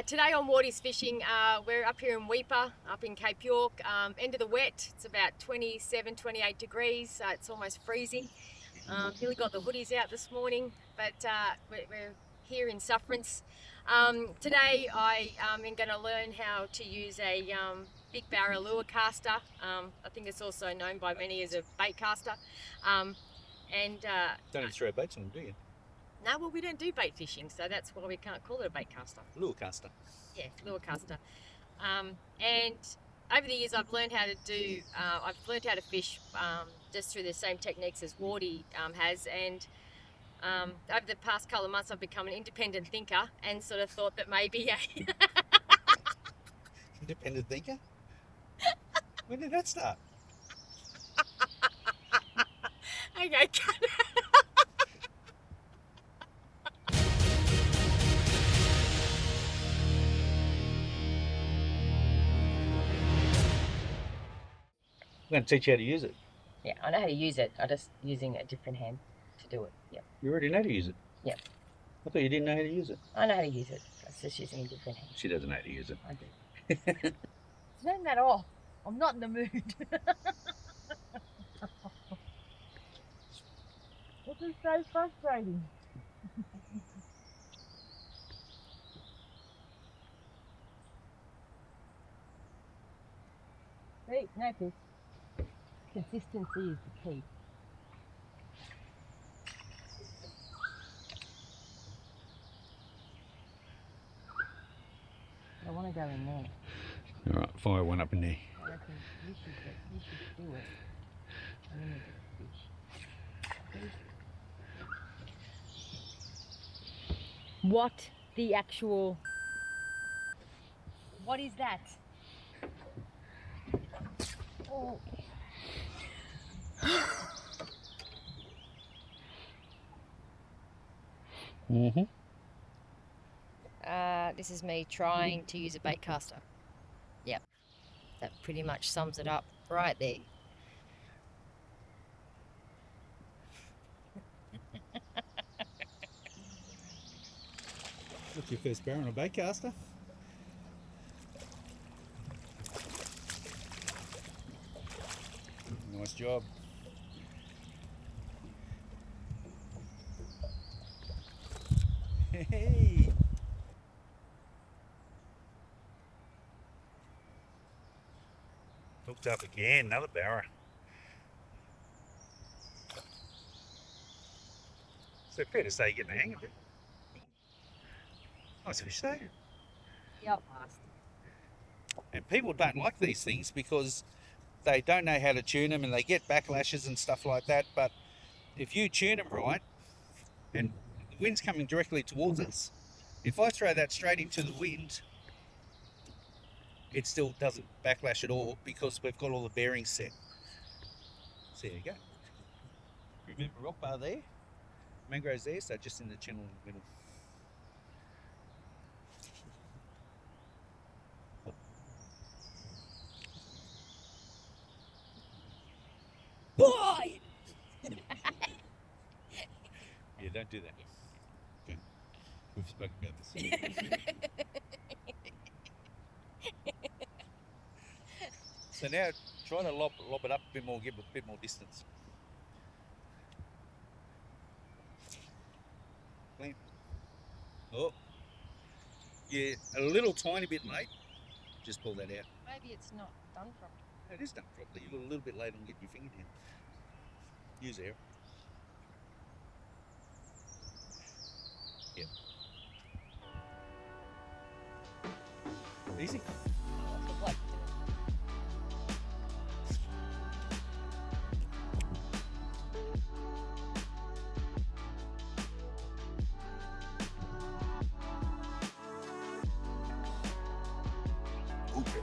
Today on Wardy's fishing, we're up here in Weipa, up in Cape York, end of the wet. It's about 27, 28 degrees, it's almost freezing. Billy got the hoodies out this morning, but we're here in Sufferance. Today I am going to learn how to use a big Barra lure caster. I think it's also known by many as a Baitcaster. Don't even throw baits on them, do you? No, well, we don't do bait fishing, so that's why we can't call it a bait caster. Lure caster. Yeah, lure caster. And over the years, I've learned how to fish just through the same techniques as Wardy has. And over the past couple of months, I've become an independent thinker and sort of thought that maybe Independent thinker? When did that start? Okay, cut. I'm going to teach you how to use it. Yeah, I know how to use it. I'm just using a different hand to do it. Yeah. You already know how to use it? Yeah. I thought you didn't know how to use it. I know how to use it. I was just using a different hand. She doesn't know how to use it. I do. Turn that off. I'm not in the mood. This is so frustrating. See, no fish. Consistency is the key. I want to go in there. All right, fire one up in there. I reckon you should do it. And then we get fish. What the actual... What is that? Oh. Mm-hmm. This is me trying to use a bait caster. Yep, that pretty much sums it up right there. What's your first barra on a baitcaster? Nice job. Hey! Hooked up again, another barra. So fair to say you're getting the hang of it. Nice fish though. Yep. And people don't like these things because they don't know how to tune them and they get backlashes and stuff like that. But if you tune them right, and the wind's coming directly towards us, if I throw that straight into the wind, it still doesn't backlash at all because we've got all the bearings set. So there you go. Remember rock bar there, mangroves there, so just in the channel in the middle. Boy! Yeah, don't do that. Okay. We've spoken about this. So now try to lob it up a bit more, give it a bit more distance. Clean. Oh, yeah, a little tiny bit late. Just pull that out. Maybe it's not done properly. It is done properly. You're a little bit late on getting your finger down. Use air. Yeah. Easy. Okay.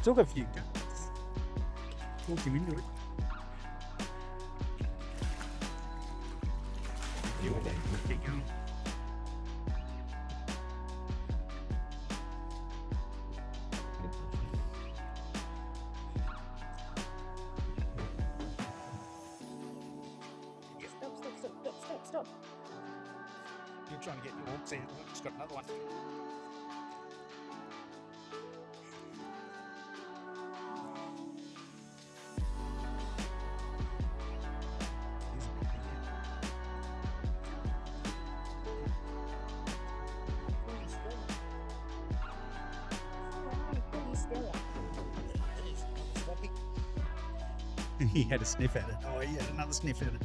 Took a few guys. Talk him into it. You and that, keep going. trying to get your hooks out. I've just got another one. He had a sniff at it. Oh, he had another sniff at it.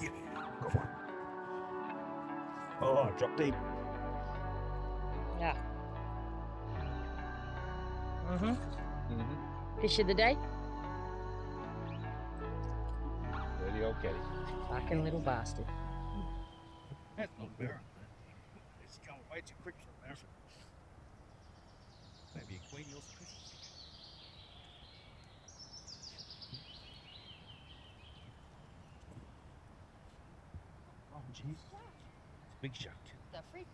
Yeah, got one. Oh, drop deep. Yeah. Fish of the day? Dirty old caddy. Fucking little bastard. That's not Barra. It's going way too quick for a Barra. Maybe a queen yours. Oh, jeez. It's a big shark. The freak.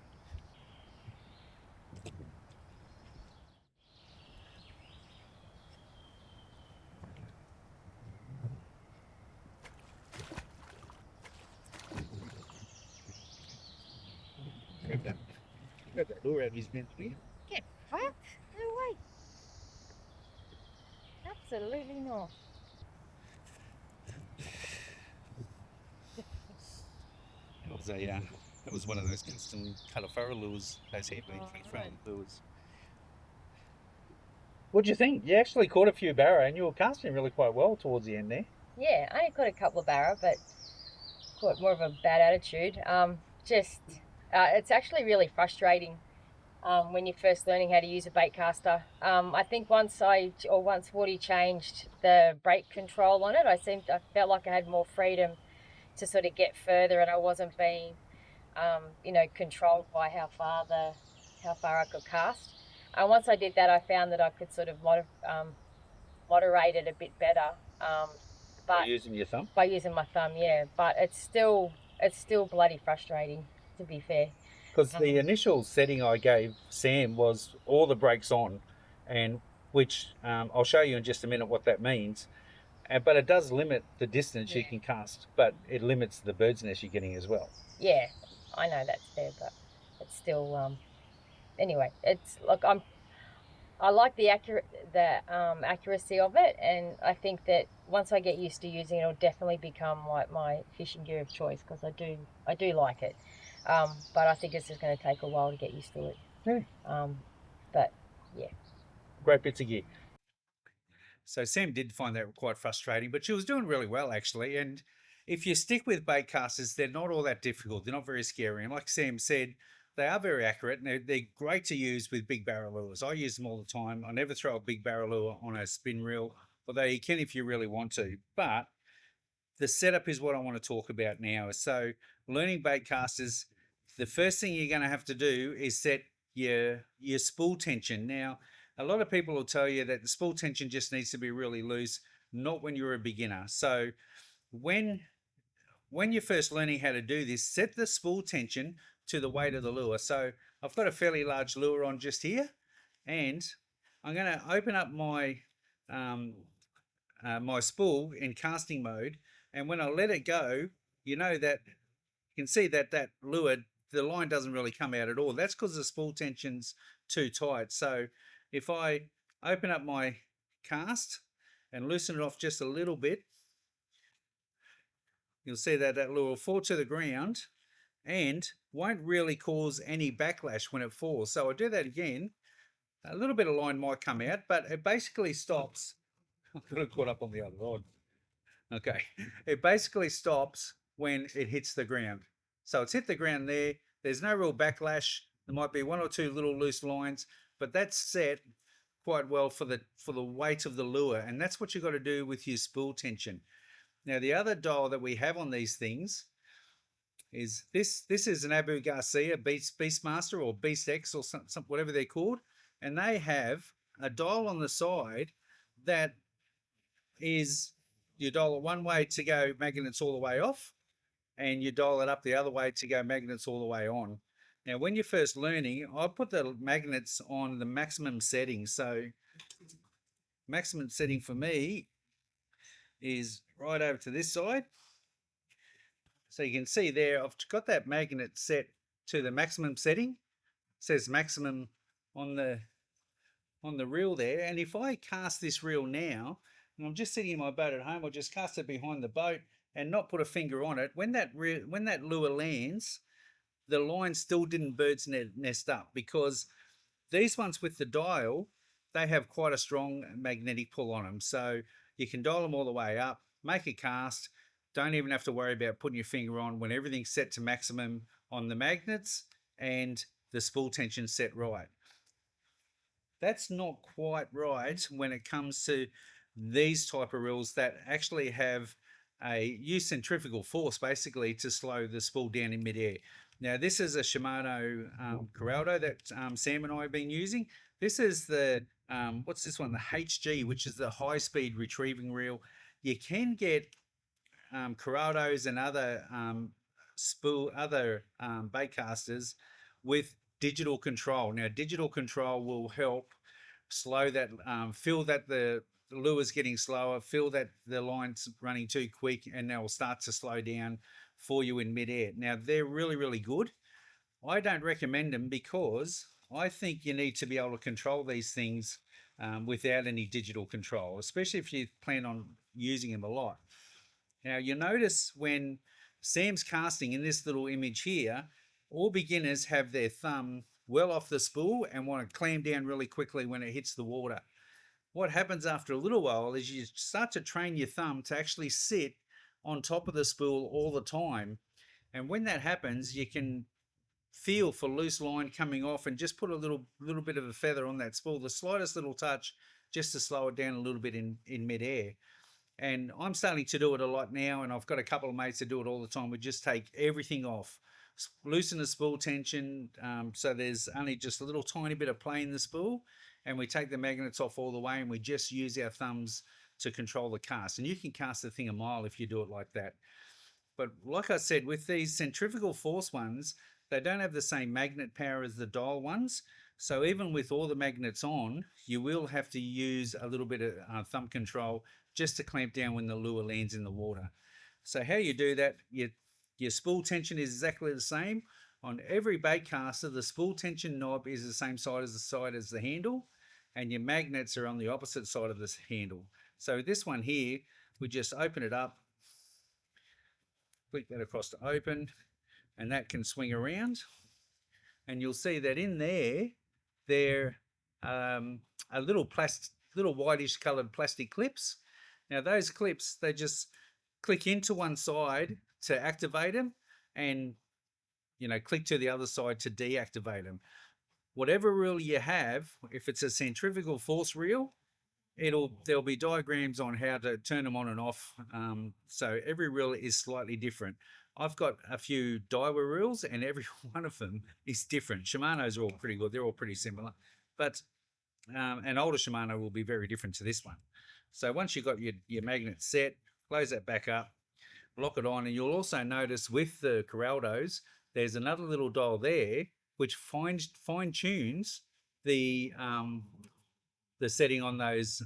Grab that lure out of his mouth, will you? Get fucked? No way. Absolutely not. That was one of those custom Califara lures, those heavy front lures. What do you think? You actually caught a few Barra and you were casting really quite well towards the end there. Yeah, I only caught a couple of Barra, but caught more of a bad attitude. It's actually really frustrating when you're first learning how to use a baitcaster. I think once Wardy changed the brake control on it, I felt like I had more freedom to sort of get further, and I wasn't being, controlled by how far I could cast. And once I did that, I found that I could sort of moderate it a bit better. By using your thumb? By using my thumb, yeah. But it's still bloody frustrating, to be fair. Because the initial setting I gave Sam was all the brakes on, and which I'll show you in just a minute what that means. But it does limit the distance you can cast, but it limits the bird's nest you're getting as well. Yeah, I know that's there, but it's still anyway. It's look, I like the accuracy of it, and I think that once I get used to using it, it'll definitely become like my fishing gear of choice, because I do like it. But I think it's just going to take a while to get used to it. But yeah, great bits of gear. So Sam did find that quite frustrating, but she was doing really well actually. And if you stick with baitcasters, they're not all that difficult. They're not very scary. And like Sam said, they are very accurate, and they're great to use with big barra lures. I use them all the time. I never throw a big barra lure on a spin reel, although you can if you really want to. But the setup is what I want to talk about now. So learning baitcasters, the first thing you're going to have to do is set your spool tension. Now, a lot of people will tell you that the spool tension just needs to be really loose, not when you're a beginner. So when you're first learning how to do this, set the spool tension to the weight of the lure. So I've got a fairly large lure on just here, and I'm going to open up my my spool in casting mode, and when I let it go, you know that you can see that lure, the line doesn't really come out at all. That's because the spool tension's too tight. So if I open up my cast and loosen it off just a little bit, you'll see that lure will fall to the ground and won't really cause any backlash when it falls. So I'll do that again. A little bit of line might come out, but it basically stops. I've got it caught up on the other rod. Okay. It basically stops when it hits the ground. So it's hit the ground there. There's no real backlash. There might be one or two little loose lines, but that's set quite well for the weight of the lure. And that's what you've got to do with your spool tension. Now, the other dial that we have on these things is this is an Abu Garcia Beastmaster or Beast X or some whatever they're called, and they have a dial on the side that is you dial it one way to go magnets all the way off, and you dial it up the other way to go magnets all the way on. Now, when you're first learning, I put the magnets on the maximum setting. So, maximum setting for me is right over to this side. So you can see there, I've got that magnet set to the maximum setting. It says maximum on the reel there. And if I cast this reel now, and I'm just sitting in my boat at home, I'll just cast it behind the boat and not put a finger on it. When that lure lands, the line still didn't bird's nest up, because these ones with the dial, they have quite a strong magnetic pull on them. So you can dial them all the way up, make a cast, don't even have to worry about putting your finger on when everything's set to maximum on the magnets and the spool tension set right. That's not quite right when it comes to these type of reels that actually have use centrifugal force basically to slow the spool down in midair. Now, this is a Shimano Corrado that Sam and I have been using. This is the, what's this one? The HG, which is the high-speed retrieving reel. You can get Corrados and other baitcasters with digital control. Now, digital control will help slow that, feel that the lure's getting slower, feel that the line's running too quick, and they'll start to slow down for you in midair. Now, they're really, really good. I don't recommend them because I think you need to be able to control these things without any digital control, especially if you plan on using them a lot. Now, you notice when Sam's casting in this little image here, all beginners have their thumb well off the spool and want to clam down really quickly when it hits the water. What happens after a little while is you start to train your thumb to actually sit on top of the spool all the time. And when that happens, you can feel for loose line coming off and just put a little bit of a feather on that spool, the slightest little touch, just to slow it down a little bit in midair. And I'm starting to do it a lot now, and I've got a couple of mates that do it all the time. We just take everything off, loosen the spool tension, so there's only just a little tiny bit of play in the spool, and we take the magnets off all the way, and we just use our thumbs to control the cast. And you can cast the thing a mile if you do it like that. But like I said, with these centrifugal force ones, they don't have the same magnet power as the dial ones. So even with all the magnets on, you will have to use a little bit of thumb control just to clamp down when the lure lands in the water. So how you do that, your spool tension is exactly the same. On every baitcaster, the spool tension knob is the same side as the handle, and your magnets are on the opposite side of this handle. So this one here, we just open it up, click that across to open, and that can swing around. And you'll see that in there are little whitish coloured plastic clips. Now those clips, they just click into one side to activate them, and click to the other side to deactivate them. Whatever reel you have, if it's a centrifugal force reel, there'll be diagrams on how to turn them on and off. So every reel is slightly different. I've got a few Daiwa reels, and every one of them is different. Shimano's are all pretty good. They're all pretty similar. But an older Shimano will be very different to this one. So once you've got your magnet set, close that back up, lock it on, and you'll also notice with the Corraldos, there's another little dial there which fine-tunes the setting on those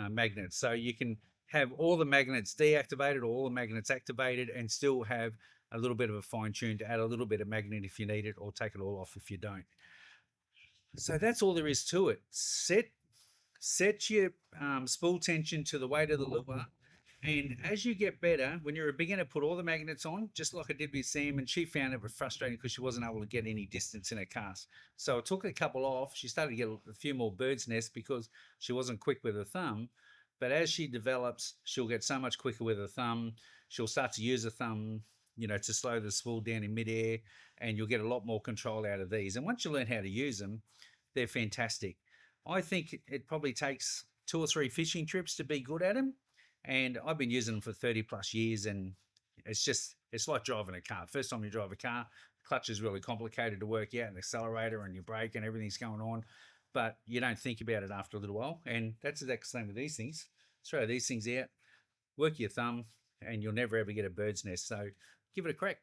magnets. So you can have all the magnets deactivated or all the magnets activated and still have a little bit of a fine tune to add a little bit of magnet if you need it, or take it all off if you don't. So that's all there is to it. Set your spool tension to the weight of the lure. And as you get better, when you're a beginner, put all the magnets on, just like I did with Sam, and she found it frustrating because she wasn't able to get any distance in her cast. So I took a couple off. She started to get a few more bird's nests because she wasn't quick with her thumb. But as she develops, she'll get so much quicker with her thumb. She'll start to use her thumb, to slow the spool down in midair, and you'll get a lot more control out of these. And once you learn how to use them, they're fantastic. I think it probably takes 2 or 3 fishing trips to be good at them. And I've been using them for 30 plus years, and it's just It's like driving a car. First time you drive a car, clutch is really complicated to work out, and the accelerator and your brake and everything's going on, but you don't think about it after a little while. And that's the same with these things. Throw these things out, work your thumb, and you'll never ever get a bird's nest. So give it a crack.